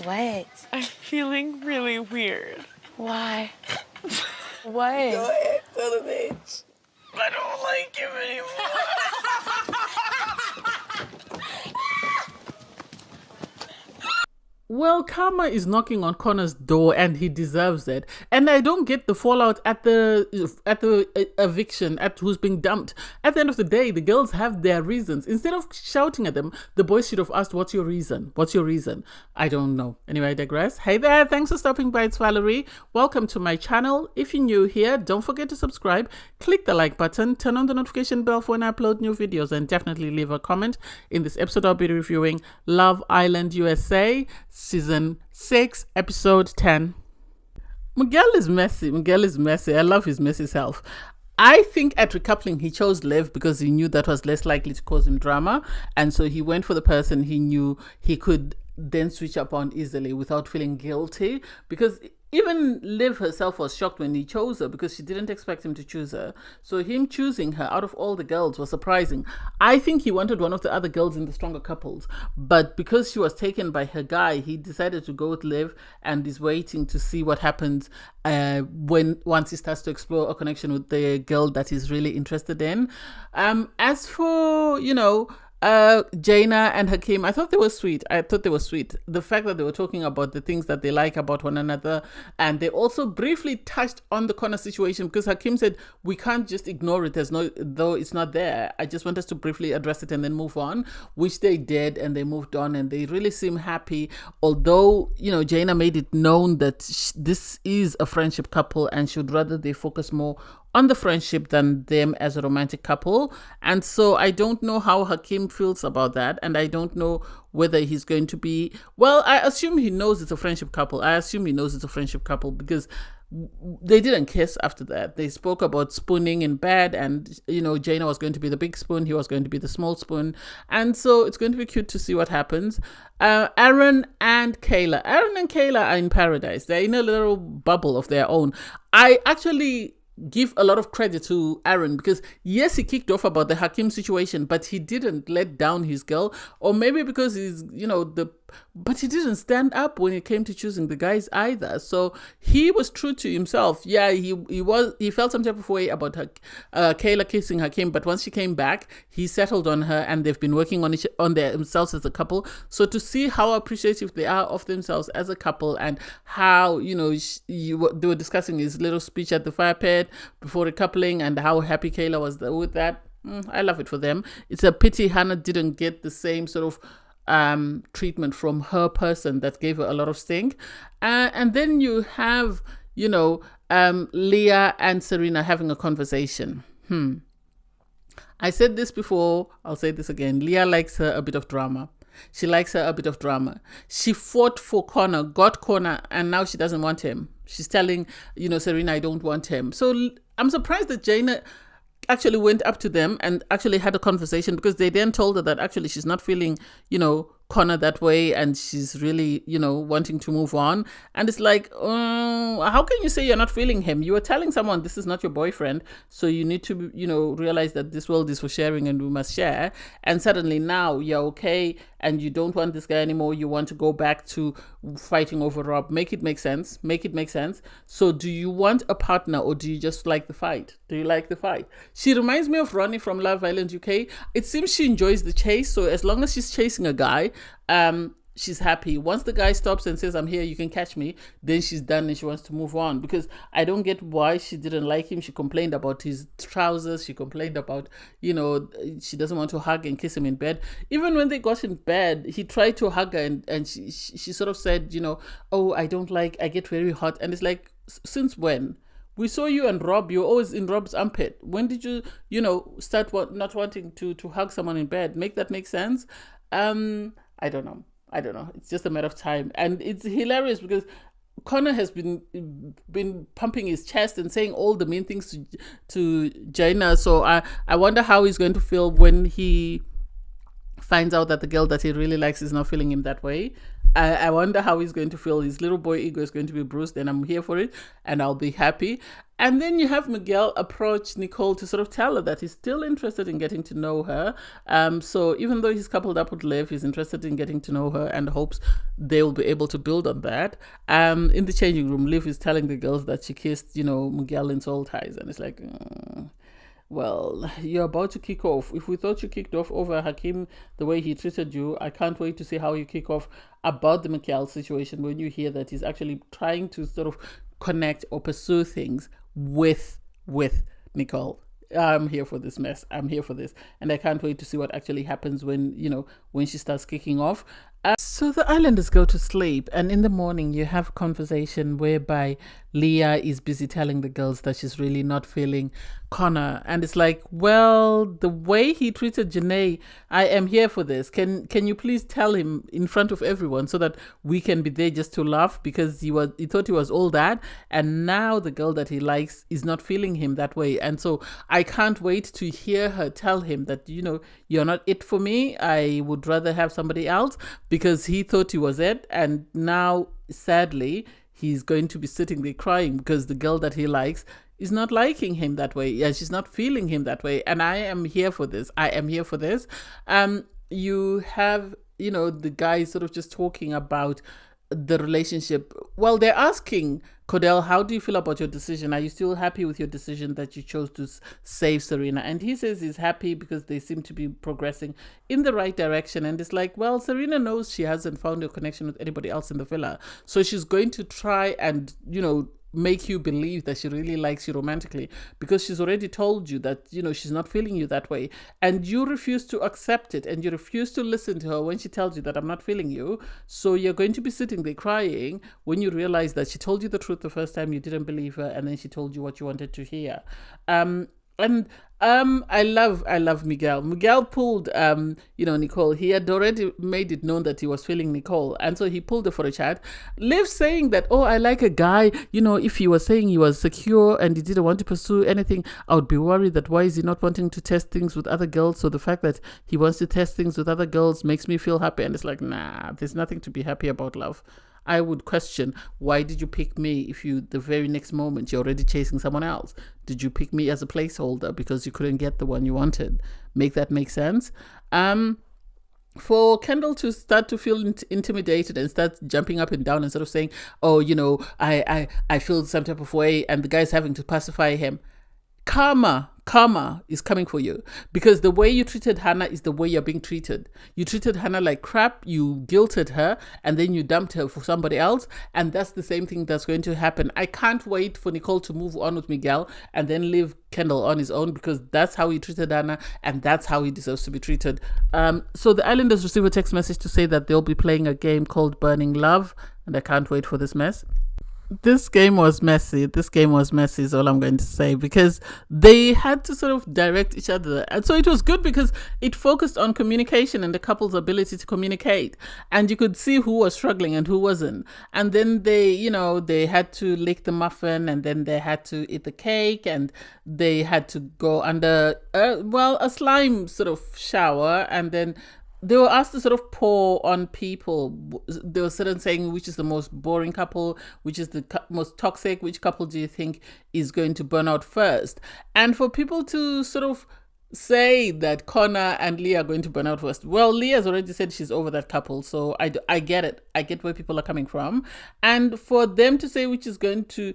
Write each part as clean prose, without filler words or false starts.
What? I'm feeling really weird. Why? What? Go ahead, tell the bitch. I don't like him anymore. Well, karma is knocking on Connor's door, and he deserves it. And I don't get the fallout at the eviction, at who's being dumped. At the end of the day, the girls have their reasons. Instead of shouting at them, the boys should have asked, "What's your reason? What's your reason?" I don't know. Anyway, I digress. Hey there, thanks for stopping by. It's Valerie. Welcome to my channel. If you're new here, don't forget to subscribe. Click the like button, turn on the notification bell for when I upload new videos, and definitely leave a comment. In this episode, I'll be reviewing Love Island USA. Season 6, episode 10. Miguel is messy. I love his messy self. I think at Recoupling, he chose Lev because he knew that was less likely to cause him drama. And so he went for the person he knew he could then switch up on easily without feeling guilty. Because even Liv herself was shocked when he chose her because she didn't expect him to choose her. So him choosing her out of all the girls was surprising. I think he wanted one of the other girls in the stronger couples, but because she was taken by her guy, he decided to go with Liv and is waiting to see what happens once he starts to explore a connection with the girl that he's really interested in. As for, Jaina and Hakim, I thought they were sweet. The fact that they were talking about the things that they like about one another, and they also briefly touched on the Connor situation because Hakim said we can't just ignore it though it's not there. I just want us to briefly address it and then move on, which they did, and they moved on, and they really seem happy. Although Jaina made it known that this is a friendship couple and should rather they focus more on the friendship than them as a romantic couple. And so I don't know how Hakim feels about that, and I don't know whether he's going to be, well, I assume he knows it's a friendship couple. Because they didn't kiss after that. They spoke about spooning in bed, and Jaina was going to be the big spoon, he was going to be the small spoon, and so it's going to be cute to see what happens. Aaron and Kaylor are in paradise. They're in a little bubble of their own. I actually give a lot of credit to Aaron because yes, he kicked off about the Hakim situation, but he didn't let down his girl, or maybe because he's but he didn't stand up when it came to choosing the guys either. So he was true to himself. Yeah, he felt some type of way about Kaylor kissing Hakim, but once she came back, he settled on her, and they've been working on themselves as a couple. So to see how appreciative they are of themselves as a couple, and how they were discussing his little speech at the fire pit before Recoupling, and how happy Kaylor was with that. I love it for them. It's a pity Hannah didn't get the same sort of treatment from her person that gave her a lot of stink. And then you have, Leah and Serena having a conversation. I said this before, I'll say this again. Leah likes her a bit of drama. She fought for Connor, got Connor, and now she doesn't want him. She's telling, Serena, I don't want him. So I'm surprised that Jaina actually went up to them and actually had a conversation, because they then told her that actually she's not feeling, Connor that way, and she's really, wanting to move on. And it's like, how can you say you're not feeling him? You were telling someone this is not your boyfriend, so you need to, realize that this world is for sharing and we must share. And suddenly now you're okay and you don't want this guy anymore. You want to go back to fighting over Rob. Make it make sense. So do you want a partner, or do you just like the fight? She reminds me of Ronnie from Love Island UK. It seems she enjoys the chase. So as long as she's chasing a guy, she's happy. Once the guy stops and says, I'm here, you can catch me, then she's done and she wants to move on. Because I don't get why she didn't like him. She complained about his trousers. She complained about, she doesn't want to hug and kiss him in bed. Even when they got in bed, he tried to hug her, and she sort of said, oh, I get very hot. And it's like, since when? We saw you and Rob. You're always in Rob's armpit. When did you, start not wanting to hug someone in bed? Make that make sense? I don't know. It's just a matter of time. And it's hilarious because Connor has been pumping his chest and saying all the mean things to Jaina. So I wonder how he's going to feel when he finds out that the girl that he really likes is not feeling him that way. I wonder how he's going to feel. His little boy ego is going to be bruised, and I'm here for it, and I'll be happy. And then you have Miguel approach Nicole to sort of tell her that he's still interested in getting to know her. So even though he's coupled up with Liv, he's interested in getting to know her and hopes they'll be able to build on that. In the changing room, Liv is telling the girls that she kissed, Miguel in Soul Ties, and it's like, well, you're about to kick off. If we thought you kicked off over Hakim the way he treated you, I can't wait to see how you kick off about the Miguel situation when you hear that he's actually trying to sort of connect or pursue things with Nicole. I'm here for this mess. I'm here for this. And I can't wait to see what actually happens when she starts kicking off. So the islanders go to sleep, and in the morning you have a conversation whereby Leah is busy telling the girls that she's really not feeling Connor, and it's like, well, the way he treated Janae, I am here for this. Can you please tell him in front of everyone so that we can be there just to laugh, because he thought he was all that, and now the girl that he likes is not feeling him that way. And so I can't wait to hear her tell him that, you're not it for me. I would rather have somebody else, because he thought he was it, and now sadly he's going to be sitting there crying because the girl that he likes is not liking him that way. Yeah, she's not feeling him that way. And I am here for this. You have, the guys sort of just talking about the relationship. Well, they're asking Cordell, how do you feel about your decision? Are you still happy with your decision that you chose to save Serena? And he says he's happy because they seem to be progressing in the right direction. And it's like, well, Serena knows she hasn't found a connection with anybody else in the villa. So she's going to try and, make you believe that she really likes you romantically, because she's already told you that, she's not feeling you that way. And you refuse to accept it, and you refuse to listen to her when she tells you that I'm not feeling you. So you're going to be sitting there crying when you realize that she told you the truth the first time, you didn't believe her, and then she told you what you wanted to hear. I love Miguel. Miguel pulled, Nicole. He had already made it known that he was feeling Nicole. And so he pulled her for a chat. Liv saying that, oh, I like a guy, if he was saying he was secure and he didn't want to pursue anything, I would be worried that why is he not wanting to test things with other girls? So the fact that he wants to test things with other girls makes me feel happy. And it's like, nah, there's nothing to be happy about, love. I would question, why did you pick me if the very next moment you're already chasing someone else? Did you pick me as a placeholder because you couldn't get the one you wanted? Make that make sense? For Kendall to start to feel intimidated and start jumping up and down and sort of saying, oh, I feel some type of way, and the guy's having to pacify him. Karma is coming for you, because the way you treated Hannah is the way you're being treated. You treated Hannah like crap, you guilted her, and then you dumped her for somebody else, and that's the same thing that's going to happen. I can't wait for Nicole to move on with Miguel and then leave Kendall on his own, because that's how he treated Hannah, and that's how he deserves to be treated. So the Islanders receive a text message to say that they'll be playing a game called Burning Love, and I can't wait for this mess. This game was messy is all I'm going to say, because they had to sort of direct each other. And so it was good because it focused on communication and the couple's ability to communicate. And you could see who was struggling and who wasn't. And then they had to lick the muffin, and then they had to eat the cake, and they had to go under, a slime sort of shower, and then they were asked to sort of pour on people. They were sort of saying which is the most boring couple, which is the most toxic, which couple do you think is going to burn out first? And for people to sort of say that Connor and Leah are going to burn out first. Well, Leah's already said she's over that couple, so I get it. I get where people are coming from. And for them to say which is going to,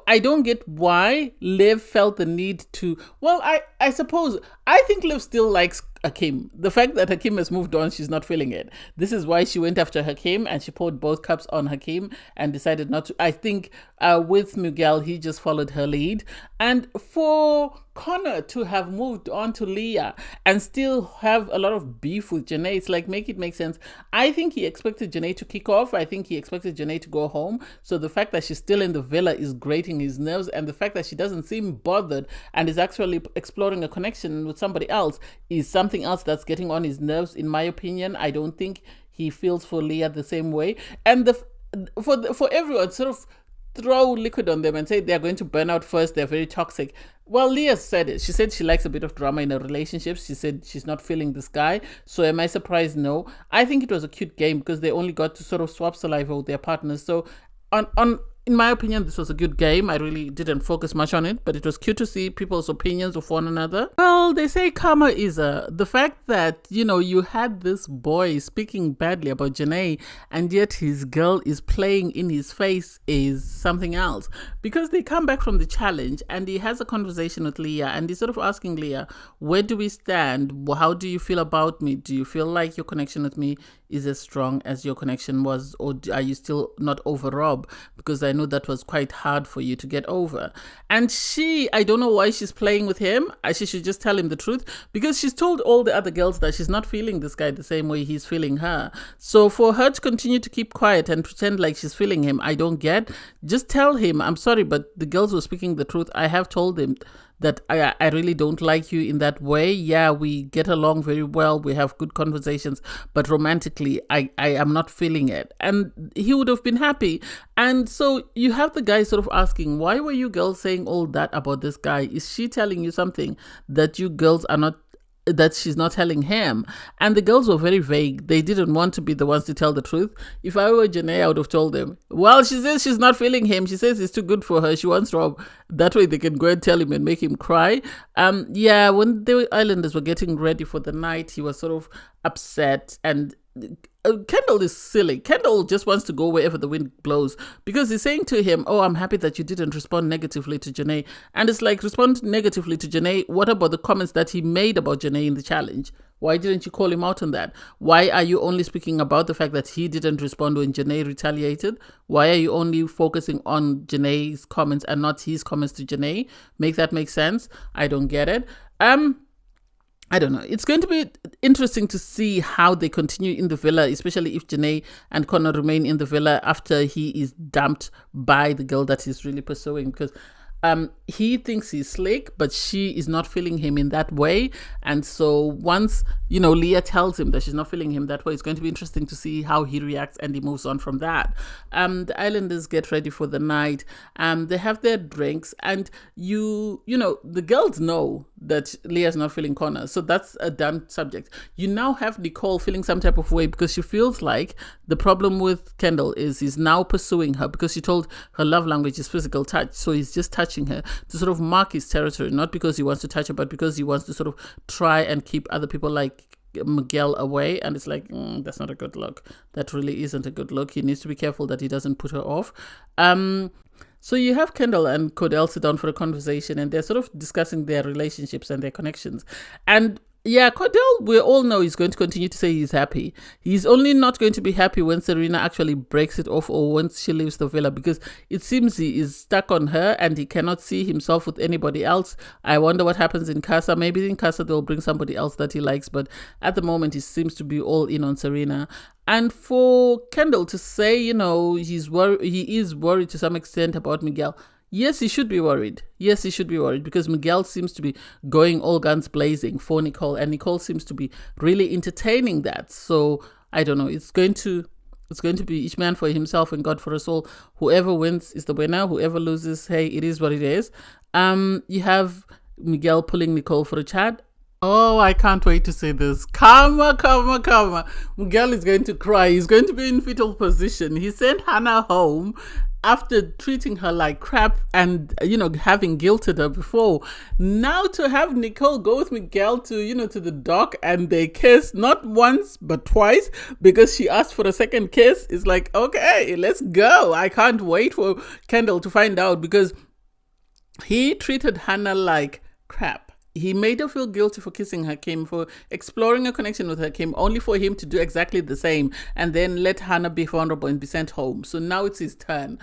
I don't get why Liv felt the need to, well, I suppose, I think Liv still likes Hakim. The fact that Hakim has moved on, she's not feeling it. This is why she went after Hakim, and she poured both cups on Hakim and decided not to. I think with Miguel, he just followed her lead. And for Connor to have moved on to Leah and still have a lot of beef with Janae, it's like, make it make sense. I think he expected Janae to kick off. I think he expected Janae to go home. So the fact that she's still in the villa is grating his nerves, and the fact that she doesn't seem bothered and is actually exploring a connection with somebody else is something else that's getting on his nerves, in my opinion. I don't think he feels for Leah the same way. And for everyone sort of throw liquid on them and say they're going to burn out first, they're very toxic. Well, Leah said it. She said she likes a bit of drama in a relationship. She said she's not feeling this guy. So am I surprised? No. I think it was a cute game because they only got to sort of swap saliva with their partners. So on in my opinion, this was a good game. I really didn't focus much on it, but it was cute to see people's opinions of one another. Well, they say karma is the fact that, you had this boy speaking badly about Janae and yet his girl is playing in his face is something else. Because they come back from the challenge and he has a conversation with Leah and he's sort of asking Leah, where do we stand? How do you feel about me? Do you feel like your connection with me is as strong as your connection was, or are you still not over Rob? Because I know that was quite hard for you to get over. And I don't know why she's playing with him. She should just tell him the truth, because she's told all the other girls that she's not feeling this guy the same way he's feeling her. So for her to continue to keep quiet and pretend like she's feeling him, I don't get. Just tell him, I'm sorry, but the girls were speaking the truth. I have told him that I really don't like you in that way. Yeah, we get along very well. We have good conversations, but romantically, I am not feeling it. And he would have been happy. And so you have the guy sort of asking, why were you girls saying all that about this guy? Is she telling you something that you girls are not, that she's not telling him? And the girls were very vague. They didn't want to be the ones to tell the truth. If I were Janae, I would have told them, well, she says she's not feeling him. She says it's too good for her. She wants Rob. That way they can go and tell him and make him cry. When the Islanders were getting ready for the night, he was sort of upset, and Kendall is silly. Kendall just wants to go wherever the wind blows, because he's saying to him, oh, I'm happy that you didn't respond negatively to Janae. And it's like, respond negatively to Janae. What about the comments that he made about Janae in the challenge? Why didn't you call him out on that? Why are you only speaking about the fact that he didn't respond when Janae retaliated? Why are you only focusing on Janae's comments and not his comments to Janae? Make that make sense? I don't get it. I don't know. It's going to be interesting to see how they continue in the villa, especially if Janae and Connor remain in the villa after he is dumped by the girl that he's really pursuing, because he thinks he's slick, but she is not feeling him in that way. And so once, Leah tells him that she's not feeling him that way, it's going to be interesting to see how he reacts and he moves on from that. The Islanders get ready for the night. They have their drinks, and the girls know that Leah's not feeling Connor. So that's a done subject. You now have Nicole feeling some type of way because she feels like the problem with Kendall is he's now pursuing her, because she told her love language is physical touch. So he's just touching her to sort of mark his territory, not because he wants to touch her, but because he wants to sort of try and keep other people like Miguel away. And it's like, that's not a good look. That really isn't a good look. He needs to be careful that he doesn't put her off. So you have Kendall and Cordell sit down for a conversation, and they're sort of discussing their relationships and their connections. And yeah, Cordell, we all know he's going to continue to say he's happy. He's only not going to be happy when Serena actually breaks it off, or once she leaves the villa, because it seems he is stuck on her and he cannot see himself with anybody else. I wonder what happens in Casa. Maybe in Casa they'll bring somebody else that he likes, but at the moment he seems to be all in on Serena. And for Kendall to say, he is worried to some extent about Miguel. Yes, he should be worried. Yes, he should be worried, because Miguel seems to be going all guns blazing for Nicole, and Nicole seems to be really entertaining that. So I don't know. It's going to be each man for himself and God for us all. Whoever wins is the winner. Whoever loses, hey, it is what it is. You have Miguel pulling Nicole for a chat. Oh, I can't wait to say this. Karma. Miguel is going to cry. He's going to be in fetal position. He sent Hannah home after treating her like crap and, having guilted her before. Now to have Nicole go with Miguel to, to the dock, and they kiss not once but twice because she asked for a second kiss. It's like, okay, let's go. I can't wait for Kendall to find out, because he treated Hannah like crap. He made her feel guilty for kissing her, Kim, for exploring a connection with her, Kim, only for him to do exactly the same and then let Hannah be vulnerable and be sent home. So now it's his turn.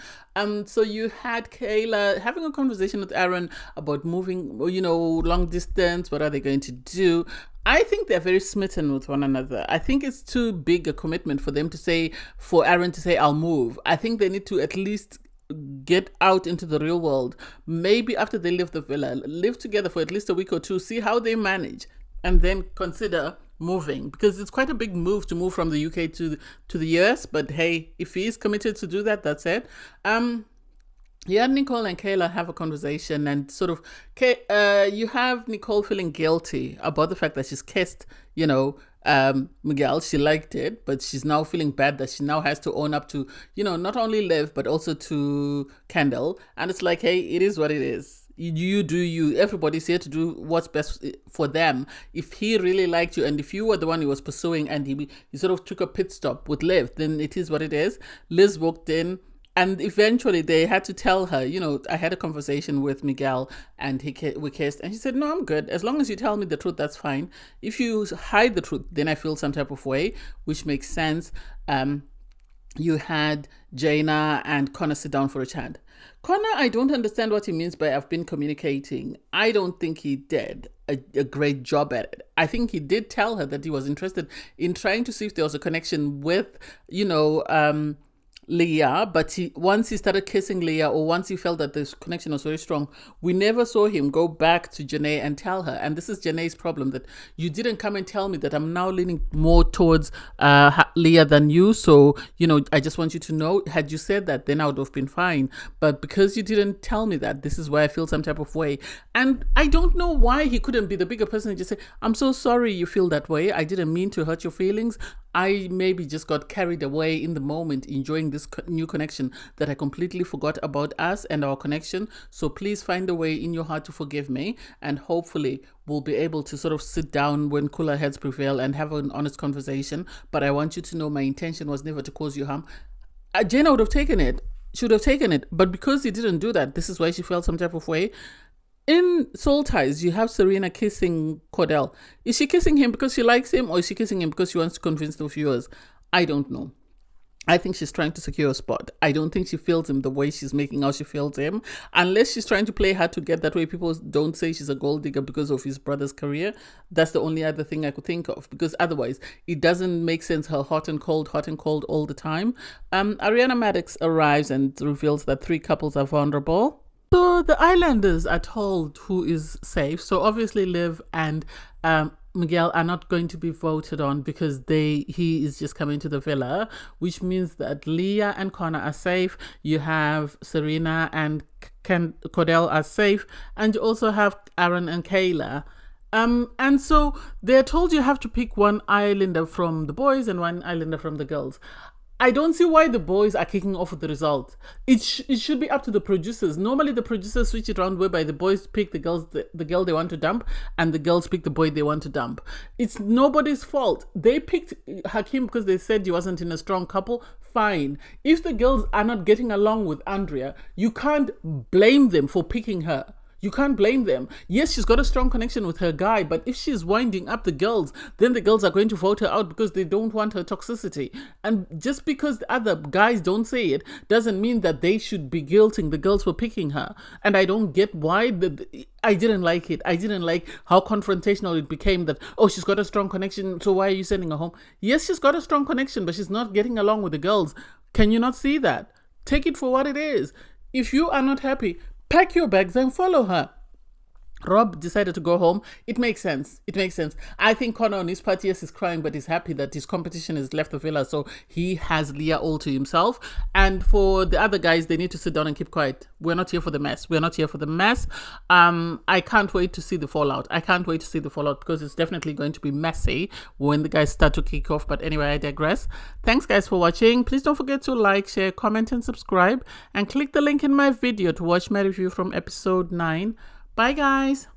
So you had Kaylor having a conversation with Aaron about moving, long distance. What are they going to do? I think they're very smitten with one another. I think it's too big a commitment for Aaron to say, I'll move. I think they need to at least get out into the real world. Maybe after they leave the villa, live together for at least a week or two, see how they manage, and then consider moving, because it's quite a big move to move from the UK to the US. But hey, if he is committed to do that, that's it. Yeah, Nicole and Kaylor have a conversation, and sort of, you have Nicole feeling guilty about the fact that she's kissed, Miguel. She liked it, but she's now feeling bad that she now has to own up to, not only Liv, but also to Kendall. And it's like, hey, it is what it is. You do you. Everybody's here to do what's best for them. If he really liked you, and if you were the one he was pursuing, and he sort of took a pit stop with Liv, then it is what it is. Liz walked in. And eventually they had to tell her, I had a conversation with Miguel and we kissed. And she said, no, I'm good. As long as you tell me the truth, that's fine. If you hide the truth, then I feel some type of way, which makes sense. You had Jaina and Connor sit down for a chat. Connor, I don't understand what he means by I've been communicating. I don't think he did a great job at it. I think he did tell her that he was interested in trying to see if there was a connection with, Leah, but once he started kissing Leah, or once he felt that this connection was very strong, we never saw him go back to Janae and tell her. And this is Janae's problem, that you didn't come and tell me that I'm now leaning more towards Leah than you. So, I just want you to know, had you said that, then I would have been fine. But because you didn't tell me that, this is why I feel some type of way. And I don't know why he couldn't be the bigger person and just say, I'm so sorry you feel that way. I didn't mean to hurt your feelings. I maybe just got carried away in the moment, enjoying this new connection, that I completely forgot about us and our connection. So please find a way in your heart to forgive me, and hopefully we'll be able to sort of sit down when cooler heads prevail and have an honest conversation. But I want you to know my intention was never to cause you harm. Jenna would have taken it, should have taken it, but because he didn't do that, this is why she felt some type of way. In Soul Ties, you have Serena kissing Cordell. Is she kissing him because she likes him, or is she kissing him because she wants to convince the viewers? I don't know. I think she's trying to secure a spot. I don't think she feels him the way she's making out she feels him. Unless she's trying to play hard to get, that way people don't say she's a gold digger because of his brother's career. That's the only other thing I could think of. Because otherwise, it doesn't make sense, her hot and cold all the time. Ariana Maddox arrives and reveals that 3 couples are vulnerable. So the islanders are told who is safe. So obviously Liv and Miguel are not going to be voted on because he is just coming to the villa, which means that Leah and Connor are safe. You have Serena and Cordell are safe, and you also have Aaron and Kaylor. And so they're told you have to pick one islander from the boys and one islander from the girls. I don't see why the boys are kicking off with the result. It should be up to the producers. Normally the producers switch it around whereby the boys pick the girl they want to dump, and the girls pick the boy they want to dump. It's nobody's fault. They picked Hakeem because they said he wasn't in a strong couple. Fine. If the girls are not getting along with Andrea, you can't blame them for picking her. You can't blame them. Yes, she's got a strong connection with her guy, but if she's winding up the girls, then the girls are going to vote her out because they don't want her toxicity. And just because the other guys don't say it doesn't mean that they should be guilting the girls for picking her. And I don't get why. I didn't like it. I didn't like how confrontational it became, that, oh, she's got a strong connection, so why are you sending her home? Yes, she's got a strong connection, but she's not getting along with the girls. Can you not see that? Take it for what it is. If you are not happy, pack your bags and follow her. Rob decided to go home. It makes sense. I think Connor on his part, yes, is crying, but he's happy that his competition has left the villa, so he has Leah all to himself. And for the other guys, they need to sit down and keep quiet. We're not here for the mess. I can't wait to see the fallout. Because it's definitely going to be messy when the guys start to kick off. But anyway, I digress. Thanks, guys, for watching. Please don't forget to like, share, comment, and subscribe. And click the link in my video to watch my review from episode 9. Bye, guys.